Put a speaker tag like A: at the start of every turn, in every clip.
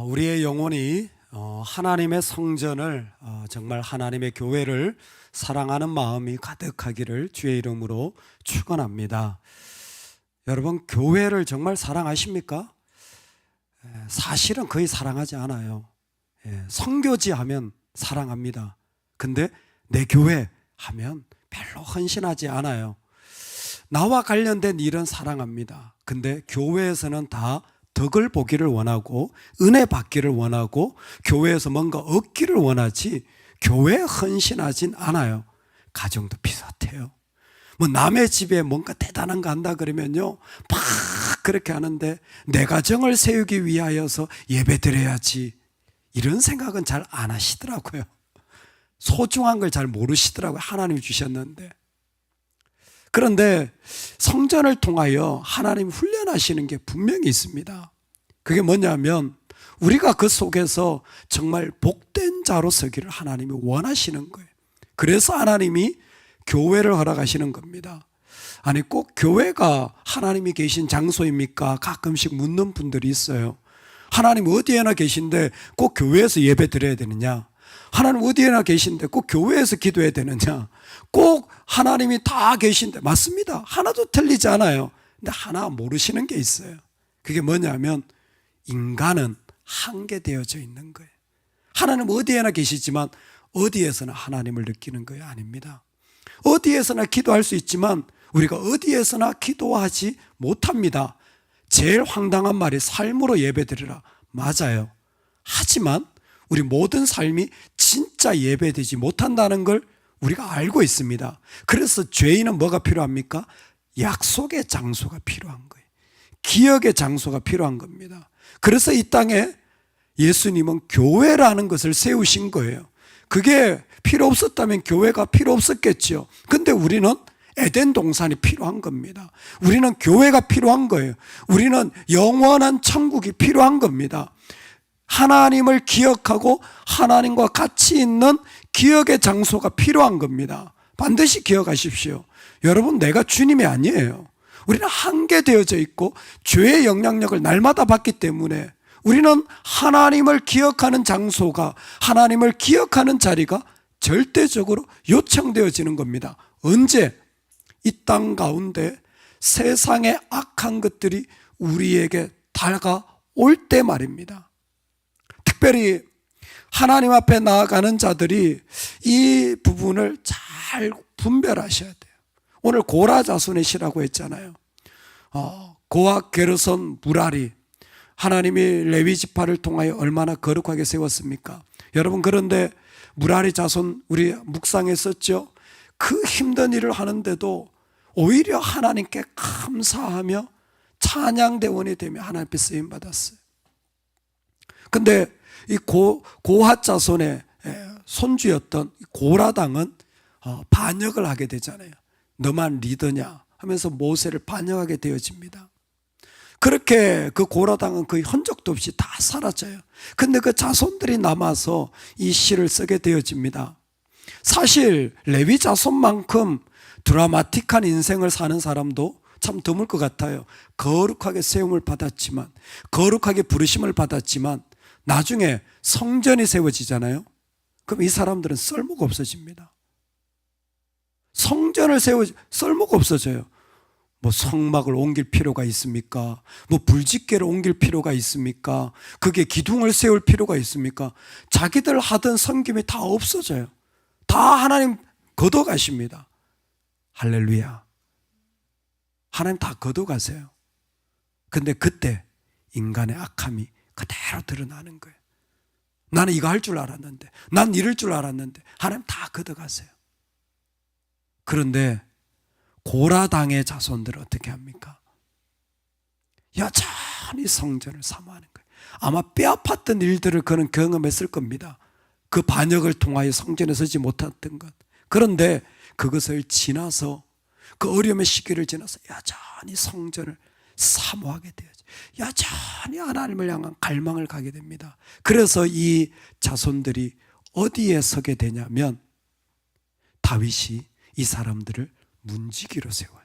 A: 우리의 영혼이 하나님의 성전을 정말 하나님의 교회를 사랑하는 마음이 가득하기를 주의 이름으로 축원합니다. 여러분, 교회를 정말 사랑하십니까? 사실은 거의 사랑하지 않아요. 선교지 하면 사랑합니다. 근데 내 교회 하면 별로 헌신하지 않아요. 나와 관련된 일은 사랑합니다. 근데 교회에서는 다 덕을 보기를 원하고 은혜 받기를 원하고 교회에서 뭔가 얻기를 원하지 교회에 헌신하진 않아요. 가정도 비슷해요. 뭐 남의 집에 뭔가 대단한 거 한다 그러면요 막 그렇게 하는데 내 가정을 세우기 위하여서 예배 드려야지 이런 생각은 잘 안 하시더라고요. 소중한 걸 잘 모르시더라고요. 하나님이 주셨는데. 그런데 성전을 통하여 하나님 훈련하시는 게 분명히 있습니다. 그게 뭐냐면 우리가 그 속에서 정말 복된 자로 서기를 하나님이 원하시는 거예요. 그래서 하나님이 교회를 허락하시는 겁니다. 아니 꼭 교회가 하나님이 계신 장소입니까? 가끔씩 묻는 분들이 있어요. 하나님 어디에나 계신데 꼭 교회에서 예배 드려야 되느냐? 하나님 어디에나 계신데 꼭 교회에서 기도해야 되느냐? 꼭 하나님이 다 계신데 맞습니다. 하나도 틀리지 않아요. 근데 하나 모르시는 게 있어요. 그게 뭐냐면 인간은 한계되어져 있는 거예요. 하나님 어디에나 계시지만 어디에서나 하나님을 느끼는 거예요? 아닙니다. 어디에서나 기도할 수 있지만 우리가 어디에서나 기도하지 못합니다. 제일 황당한 말이 삶으로 예배드리라. 맞아요. 하지만 우리 모든 삶이 진짜 예배되지 못한다는 걸 우리가 알고 있습니다. 그래서 죄인은 뭐가 필요합니까? 약속의 장소가 필요한 거예요. 기억의 장소가 필요한 겁니다. 그래서 이 땅에 예수님은 교회라는 것을 세우신 거예요. 그게 필요 없었다면 교회가 필요 없었겠죠. 근데 우리는 에덴 동산이 필요한 겁니다. 우리는 교회가 필요한 거예요. 우리는 영원한 천국이 필요한 겁니다. 하나님을 기억하고 하나님과 같이 있는 기억의 장소가 필요한 겁니다. 반드시 기억하십시오. 여러분, 내가 주님이 아니에요. 우리는 한계되어져 있고 죄의 영향력을 날마다 받기 때문에 우리는 하나님을 기억하는 장소가, 하나님을 기억하는 자리가 절대적으로 요청되어지는 겁니다. 언제? 이 땅 가운데 세상의 악한 것들이 우리에게 다가올 때 말입니다. 특별히 하나님 앞에 나아가는 자들이 이 부분을 잘 분별하셔야 돼요. 오늘 고라 자손의 시라고 했잖아요. 고학, 게르손, 무라리, 하나님이 레위 지파를 통하여 얼마나 거룩하게 세웠습니까? 여러분, 그런데 무라리 자손 우리 묵상했었죠? 그 힘든 일을 하는데도 오히려 하나님께 감사하며 찬양대원이 되며 하나님 앞에 쓰임받았어요. 근데 이 고핫 자손의 손주였던 고라당은 반역을 하게 되잖아요. 너만 리더냐 하면서 모세를 반역하게 되어집니다. 그렇게 그 고라당은 거의 흔적도 없이 다 사라져요. 근데 그 자손들이 남아서 이 시를 쓰게 되어집니다. 사실 레위 자손만큼 드라마틱한 인생을 사는 사람도 참 드물 것 같아요. 거룩하게 세움을 받았지만, 거룩하게 부르심을 받았지만 나중에 성전이 세워지잖아요. 그럼 이 사람들은 쓸모가 없어집니다. 성전을 쓸모가 없어져요. 뭐 성막을 옮길 필요가 있습니까? 뭐 불짓개를 옮길 필요가 있습니까? 그게 기둥을 세울 필요가 있습니까? 자기들 하던 섬김이 다 없어져요. 다 하나님 걷어가십니다. 할렐루야. 하나님 다 걷어가세요. 근데 그때 인간의 악함이 그대로 드러나는 거예요. 나는 이거 할 줄 알았는데, 난 이럴 줄 알았는데 하나님 다 걷어가세요. 그런데 고라당의 자손들은 어떻게 합니까? 여전히 성전을 사모하는 거예요. 아마 뼈아팠던 일들을 그는 경험했을 겁니다. 그 반역을 통하여 성전에 서지 못했던 것. 그런데 그것을 지나서 그 어려움의 시기를 지나서 여전히 성전을 사모하게 되어요. 여전히 하나님을 향한 갈망을 가게 됩니다. 그래서 이 자손들이 어디에 서게 되냐면 다윗이 이 사람들을 문지기로 세워요.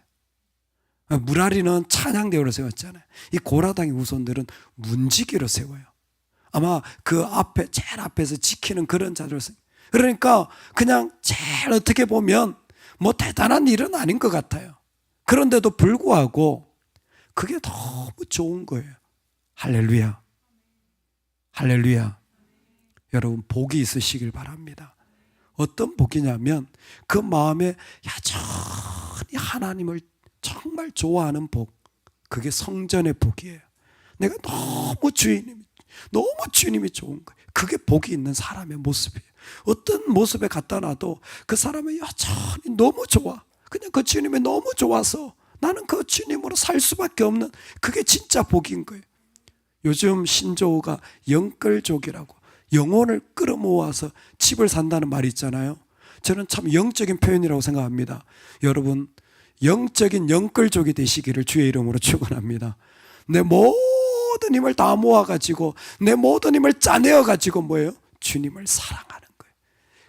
A: 무라리는 찬양대우로 세웠잖아요. 이 고라당의 후손들은 문지기로 세워요. 아마 그 앞에 제일 앞에서 지키는 그런 자들로서, 그러니까 그냥 제일 어떻게 보면 뭐 대단한 일은 아닌 것 같아요. 그런데도 불구하고 그게 너무 좋은 거예요. 할렐루야. 할렐루야. 여러분 복이 있으시길 바랍니다. 어떤 복이냐면 그 마음에 여전히 하나님을 정말 좋아하는 복, 그게 성전의 복이에요. 내가 너무 주님이 좋은 거예요. 그게 복이 있는 사람의 모습이에요. 어떤 모습에 갖다 놔도 그 사람은 여전히 너무 좋아. 그냥 그 주님이 너무 좋아서 나는 그 주님으로 살 수밖에 없는, 그게 진짜 복인 거예요. 요즘 신조어가 영끌족이라고, 영혼을 끌어모아서 집을 산다는 말이 있잖아요. 저는 참 영적인 표현이라고 생각합니다. 여러분, 영적인 영끌족이 되시기를 주의 이름으로 축원합니다. 내 모든 힘을 다 모아가지고, 내 모든 힘을 짜내어가지고 뭐예요? 주님을 사랑하는 거예요.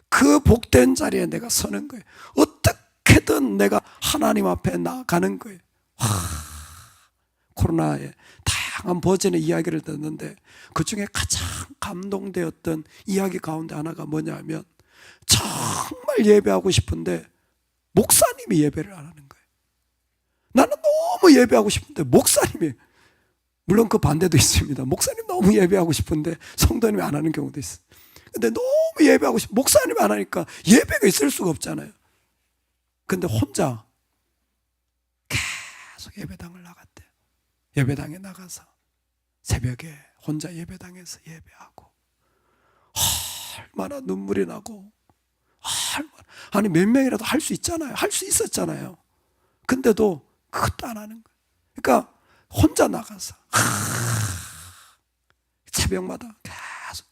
A: 그 복된 자리에 내가 서는 거예요. 어떻게든 내가 하나님 앞에 나가는 거예요. 코로나의 다양한 버전의 이야기를 듣는데 그 중에 가장 감동되었던 이야기 가운데 하나가 뭐냐면, 정말 예배하고 싶은데 목사님이 예배를 안 하는 거예요. 나는 너무 예배하고 싶은데 목사님이, 물론 그 반대도 있습니다. 목사님 너무 예배하고 싶은데 성도님이 안 하는 경우도 있어요. 근데 너무 예배하고 싶은데 목사님이 안 하니까 예배가 있을 수가 없잖아요. 근데 혼자 계속 예배당을 나갔대요. 예배당에 나가서 새벽에 혼자 예배당에서 예배하고 얼마나 눈물이 나고, 아니 몇 명이라도 할 수 있잖아요. 할 수 있었잖아요. 근데도 그것도 안 하는 거예요. 그러니까 혼자 나가서 새벽마다 계속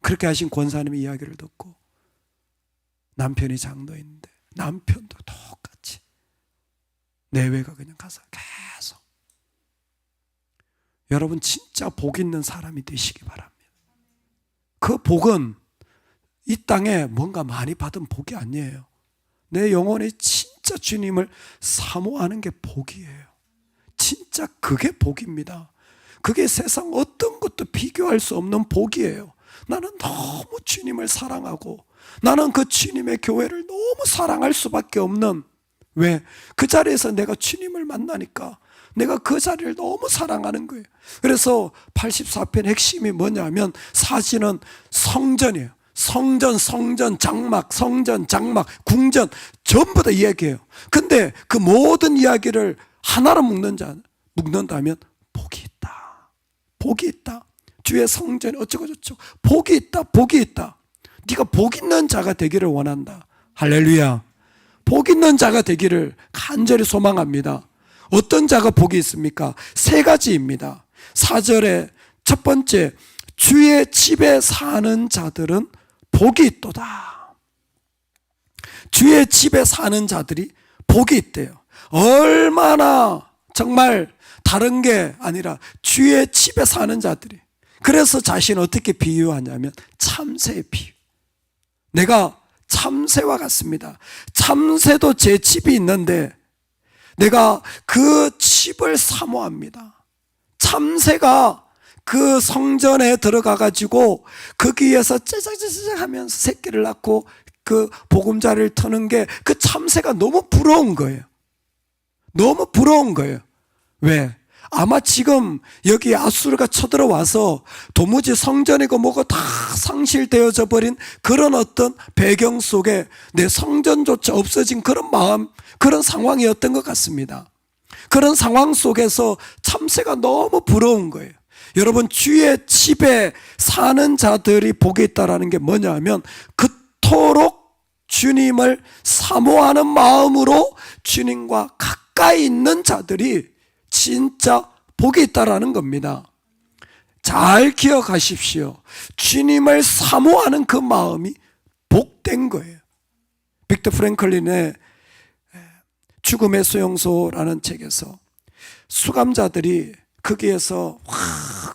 A: 그렇게 하신 권사님의 이야기를 듣고, 남편이 장로인데 남편도 똑같이 내외가 그냥 가서 계속. 여러분 진짜 복 있는 사람이 되시기 바랍니다. 그 복은 이 땅에 뭔가 많이 받은 복이 아니에요. 내 영혼이 진짜 주님을 사모하는 게 복이에요. 진짜 그게 복입니다. 그게 세상 어떤 것도 비교할 수 없는 복이에요. 나는 너무 주님을 사랑하고, 나는 그 주님의 교회를 너무 사랑할 수밖에 없는, 왜? 그 자리에서 내가 주님을 만나니까 내가 그 자리를 너무 사랑하는 거예요. 그래서 84편 핵심이 뭐냐면, 사실은 성전이에요. 성전, 장막, 궁전 전부 다 이야기해요. 근데 그 모든 이야기를 하나로 묶는다면 복이 있다. 주의 성전이 어쩌고 저쩌고, 복이 있다. 네가 복 있는 자가 되기를 원한다. 할렐루야. 복 있는 자가 되기를 간절히 소망합니다. 어떤 자가 복이 있습니까? 세 가지입니다. 4절에 첫 번째, 주의 집에 사는 자들은 복이 있도다. 주의 집에 사는 자들이 복이 있대요. 얼마나 정말 다른 게 아니라 주의 집에 사는 자들이. 그래서 자신을 어떻게 비유하냐면 참새의 비유. 내가 참새와 같습니다. 참새도 제 집이 있는데 내가 그 집을 사모합니다. 참새가 그 성전에 들어가 가지고 거기에서 째짝째짝 하면서 새끼를 낳고 그 보금자리를 터는 게, 그 참새가 너무 부러운 거예요. 너무 부러운 거예요. 왜? 아마 지금 여기 아수르가 쳐들어와서 도무지 성전이고 뭐고 다 상실되어져 버린 그런 어떤 배경 속에 내 성전조차 없어진 그런 마음, 그런 상황이었던 것 같습니다. 그런 상황 속에서 참새가 너무 부러운 거예요. 여러분, 주의 집에 사는 자들이 복이 있다라는 게 뭐냐면, 그토록 주님을 사모하는 마음으로 주님과 가까이 있는 자들이 진짜 복이 있다라는 겁니다. 잘 기억하십시오. 주님을 사모하는 그 마음이 복된 거예요. 빅터 프랭클린의 죽음의 수용소라는 책에서 수감자들이 거기에서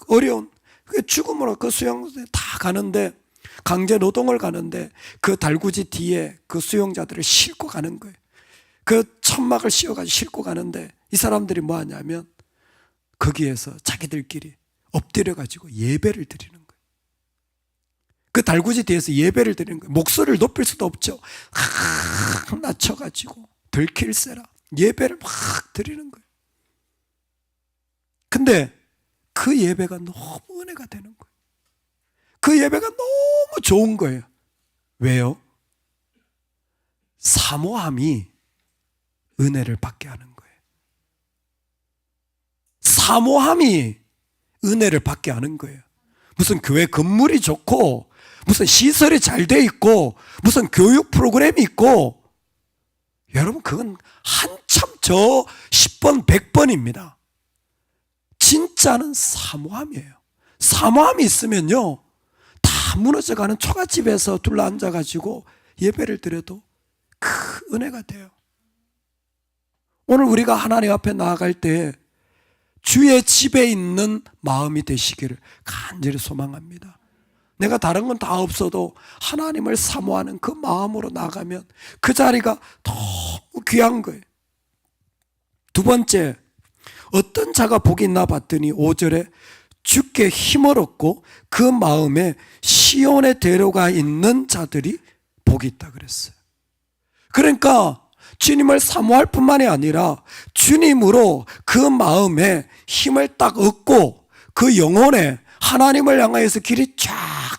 A: 어려운 죽음으로 그 수용소에 다 가는데, 강제 노동을 가는데 그 달구지 뒤에 그 수용자들을 싣고 가는 거예요. 그 천막을 씌워가지고 싣고 가는데 이 사람들이 뭐 하냐면 거기에서 자기들끼리 엎드려 가지고 예배를 드리는 거예요. 그 달구지 뒤에서 예배를 드리는 거예요. 목소리를 높일 수도 없죠. 낮춰 가지고 들킬세라 예배를 막 드리는 거예요. 근데 그 예배가 너무 은혜가 되는 거예요. 그 예배가 너무 좋은 거예요. 왜요? 사모함이 은혜를 받게 하는 거예요. 사모함이 은혜를 받게 하는 거예요. 무슨 교회 건물이 좋고 무슨 시설이 잘 돼 있고 무슨 교육 프로그램이 있고, 여러분 그건 한참 저 10번 100번입니다 진짜는 사모함이에요. 사모함이 있으면요 다 무너져가는 초가집에서 둘러앉아가지고 예배를 드려도 큰 은혜가 돼요. 오늘 우리가 하나님 앞에 나아갈 때 주의 집에 있는 마음이 되시기를 간절히 소망합니다. 내가 다른 건 다 없어도 하나님을 사모하는 그 마음으로 나가면 그 자리가 너무 귀한 거예요. 두 번째, 어떤 자가 복이 있나 봤더니 5절에 주께 힘을 얻고 그 마음에 시온의 대로가 있는 자들이 복이 있다 그랬어요. 그러니까 주님을 사모할 뿐만이 아니라 주님으로 그 마음에 힘을 딱 얻고 그 영혼에 하나님을 향하여서 길이 쫙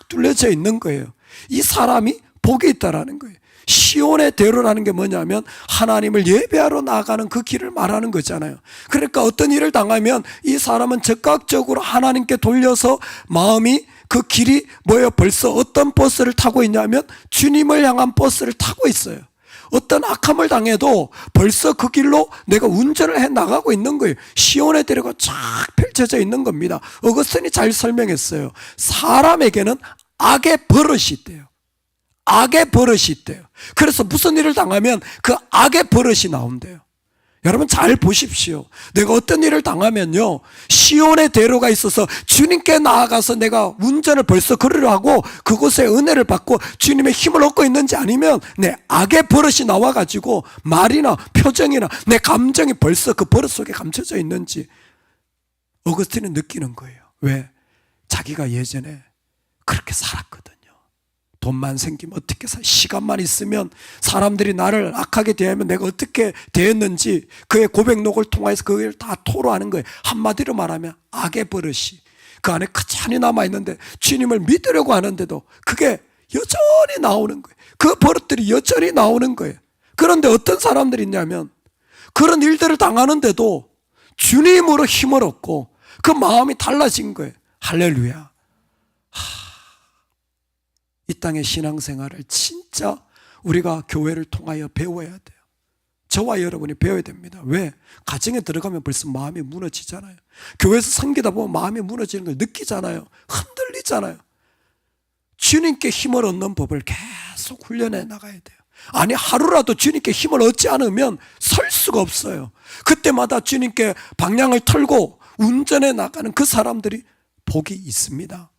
A: 뚫려져 있는 거예요. 이 사람이 복이 있다라는 거예요. 시온의 대로라는 게 뭐냐면 하나님을 예배하러 나가는 그 길을 말하는 거잖아요. 그러니까 어떤 일을 당하면 이 사람은 즉각적으로 하나님께 돌려서 마음이 그 길이 뭐예요? 벌써 어떤 버스를 타고 있냐면 주님을 향한 버스를 타고 있어요. 어떤 악함을 당해도 벌써 그 길로 내가 운전을 해 나가고 있는 거예요. 시온의 대로가 쫙 펼쳐져 있는 겁니다. 어거스틴이 잘 설명했어요. 사람에게는 악의 버릇이 있대요. 악의 버릇이 있대요. 그래서 무슨 일을 당하면 그 악의 버릇이 나온대요. 여러분 잘 보십시오. 내가 어떤 일을 당하면요 시온의 대로가 있어서 주님께 나아가서 내가 운전을 벌써 그러려 하고 그곳에 은혜를 받고 주님의 힘을 얻고 있는지, 아니면 내 악의 버릇이 나와가지고 말이나 표정이나 내 감정이 벌써 그 버릇 속에 감춰져 있는지 어거스틴은 느끼는 거예요. 왜? 자기가 예전에 그렇게 살았거든요. 돈만 생기면 어떻게 시간만 있으면 사람들이 나를 악하게 대하면 내가 어떻게 대했는지 그의 고백록을 통해서 그걸 다 토로하는 거예요. 한마디로 말하면 악의 버릇이 그 안에 가찬히 남아있는데 주님을 믿으려고 하는데도 그게 여전히 나오는 거예요. 그 버릇들이 여전히 나오는 거예요. 그런데 어떤 사람들이 있냐면 그런 일들을 당하는데도 주님으로 힘을 얻고 그 마음이 달라진 거예요. 할렐루야. 이 땅의 신앙생활을 진짜 우리가 교회를 통하여 배워야 돼요. 저와 여러분이 배워야 됩니다. 왜? 가정에 들어가면 벌써 마음이 무너지잖아요. 교회에서 섬기다 보면 마음이 무너지는 걸 느끼잖아요. 흔들리잖아요. 주님께 힘을 얻는 법을 계속 훈련해 나가야 돼요. 아니 하루라도 주님께 힘을 얻지 않으면 설 수가 없어요. 그때마다 주님께 방향을 틀고 운전해 나가는 그 사람들이 복이 있습니다.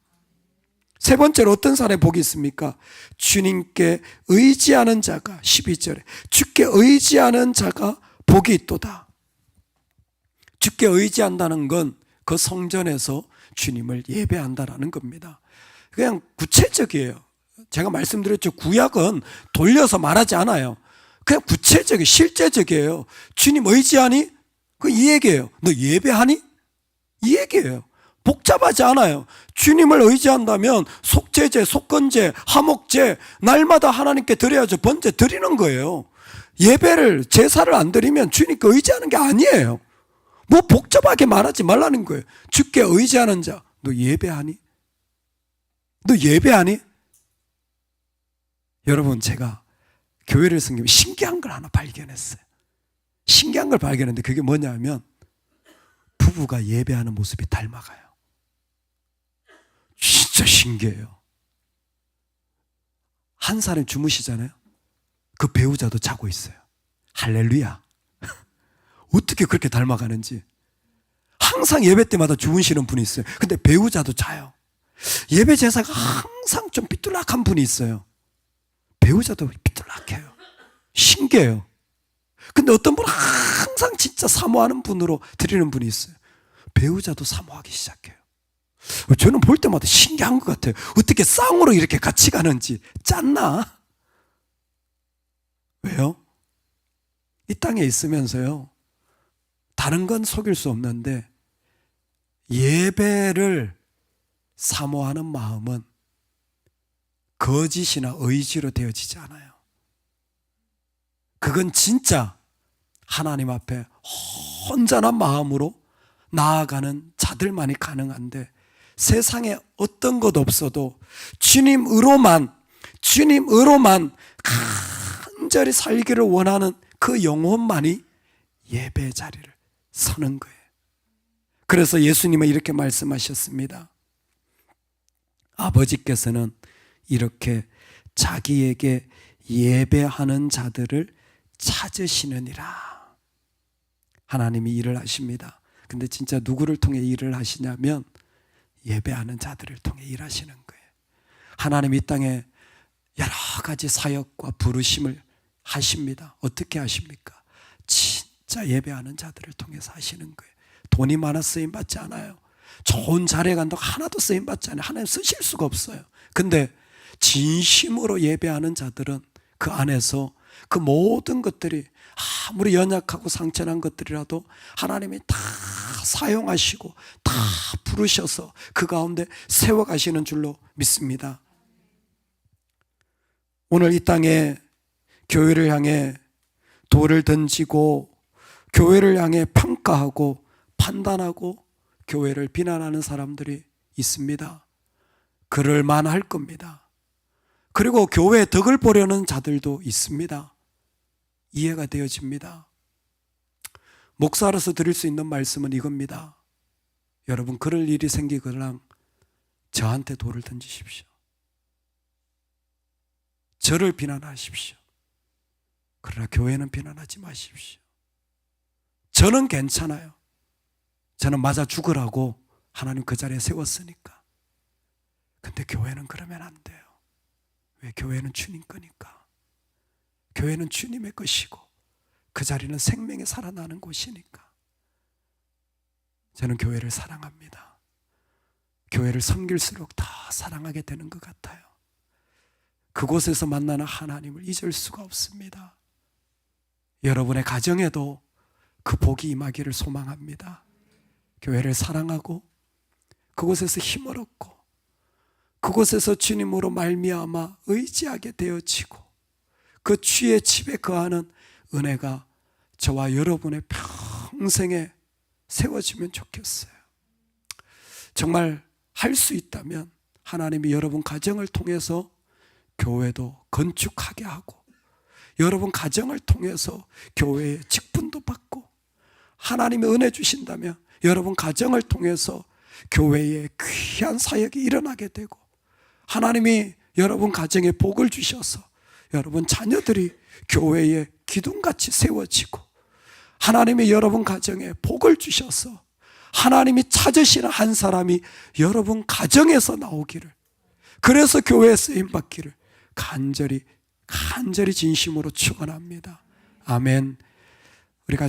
A: 세 번째로 어떤 사람의 복이 있습니까? 주님께 의지하는 자가, 12절에 주께 의지하는 자가 복이 있도다. 주께 의지한다는 건 그 성전에서 주님을 예배한다라는 겁니다. 그냥 구체적이에요. 제가 말씀드렸죠. 구약은 돌려서 말하지 않아요. 그냥 구체적이에요. 실제적이에요. 주님 의지하니? 그 이 얘기예요. 너 예배하니? 이 얘기예요. 복잡하지 않아요. 주님을 의지한다면 속죄제, 속건제, 화목제 날마다 하나님께 드려야죠. 번제 드리는 거예요. 예배를, 제사를 안 드리면 주님께 의지하는 게 아니에요. 뭐 복잡하게 말하지 말라는 거예요. 주께 의지하는 자, 너 예배하니? 너 예배하니? 여러분 제가 교회를 섬기면 신기한 걸 하나 발견했어요. 신기한 걸 발견했는데 그게 뭐냐면 부부가 예배하는 모습이 닮아가요. 진짜 신기해요. 한 사람이 주무시잖아요. 그 배우자도 자고 있어요. 할렐루야. 어떻게 그렇게 닮아가는지. 항상 예배 때마다 주무시는 분이 있어요. 근데 배우자도 자요. 예배 제사가 항상 좀 삐뚤락한 분이 있어요. 배우자도 삐뚤락해요. 신기해요. 근데 어떤 분은 항상 진짜 사모하는 분으로 드리는 분이 있어요. 배우자도 사모하기 시작해요. 저는 볼 때마다 신기한 것 같아요. 어떻게 쌍으로 이렇게 같이 가는지. 짰나? 왜요? 이 땅에 있으면서요, 다른 건 속일 수 없는데 예배를 사모하는 마음은 거짓이나 의지로 되어지지 않아요. 그건 진짜 하나님 앞에 온전한 마음으로 나아가는 자들만이 가능한데, 세상에 어떤 것 없어도 주님으로만 간절히 살기를 원하는 그 영혼만이 예배 자리를 서는 거예요. 그래서 예수님은 이렇게 말씀하셨습니다. 아버지께서는 이렇게 자기에게 예배하는 자들을 찾으시느니라. 하나님이 일을 하십니다. 근데 진짜 누구를 통해 일을 하시냐면 예배하는 자들을 통해 일하시는 거예요. 하나님 이 땅에 여러 가지 사역과 부르심을 하십니다. 어떻게 하십니까? 진짜 예배하는 자들을 통해서 하시는 거예요. 돈이 많아 쓰임 받지 않아요. 좋은 자리에 간다고 하나도 쓰임 받지 않아요. 하나님 쓰실 수가 없어요. 근데 진심으로 예배하는 자들은 그 안에서 그 모든 것들이 아무리 연약하고 상처난 것들이라도 하나님이 다 사용하시고 다 부르셔서 그 가운데 세워가시는 줄로 믿습니다. 오늘 이 땅에 교회를 향해 돌을 던지고 교회를 향해 평가하고 판단하고 교회를 비난하는 사람들이 있습니다. 그럴 만할 겁니다. 그리고 교회에 덕을 보려는 자들도 있습니다. 이해가 되어집니다. 목사로서 드릴 수 있는 말씀은 이겁니다. 여러분, 그럴 일이 생기거나 저한테 돌을 던지십시오. 저를 비난하십시오. 그러나 교회는 비난하지 마십시오. 저는 괜찮아요. 저는 맞아 죽으라고 하나님 그 자리에 세웠으니까. 근데 교회는 그러면 안 돼요. 왜? 교회는 주님 거니까. 교회는 주님의 것이고 그 자리는 생명이 살아나는 곳이니까. 저는 교회를 사랑합니다. 교회를 섬길수록 더 사랑하게 되는 것 같아요. 그곳에서 만나는 하나님을 잊을 수가 없습니다. 여러분의 가정에도 그 복이 임하기를 소망합니다. 교회를 사랑하고 그곳에서 힘을 얻고 그곳에서 주님으로 말미암아 의지하게 되어지고 그 주의 집에 거하는 은혜가 저와 여러분의 평생에 세워지면 좋겠어요. 정말 할 수 있다면 하나님이 여러분 가정을 통해서 교회도 건축하게 하고 여러분 가정을 통해서 교회의 직분도 받고 하나님의 은혜 주신다면 여러분 가정을 통해서 교회에 귀한 사역이 일어나게 되고 하나님이 여러분 가정에 복을 주셔서 여러분 자녀들이 교회에 기둥같이 세워지고 하나님이 여러분 가정에 복을 주셔서 하나님이 찾으시는 한 사람이 여러분 가정에서 나오기를, 그래서 교회에 쓰임받기를 간절히 진심으로 축원합니다. 아멘.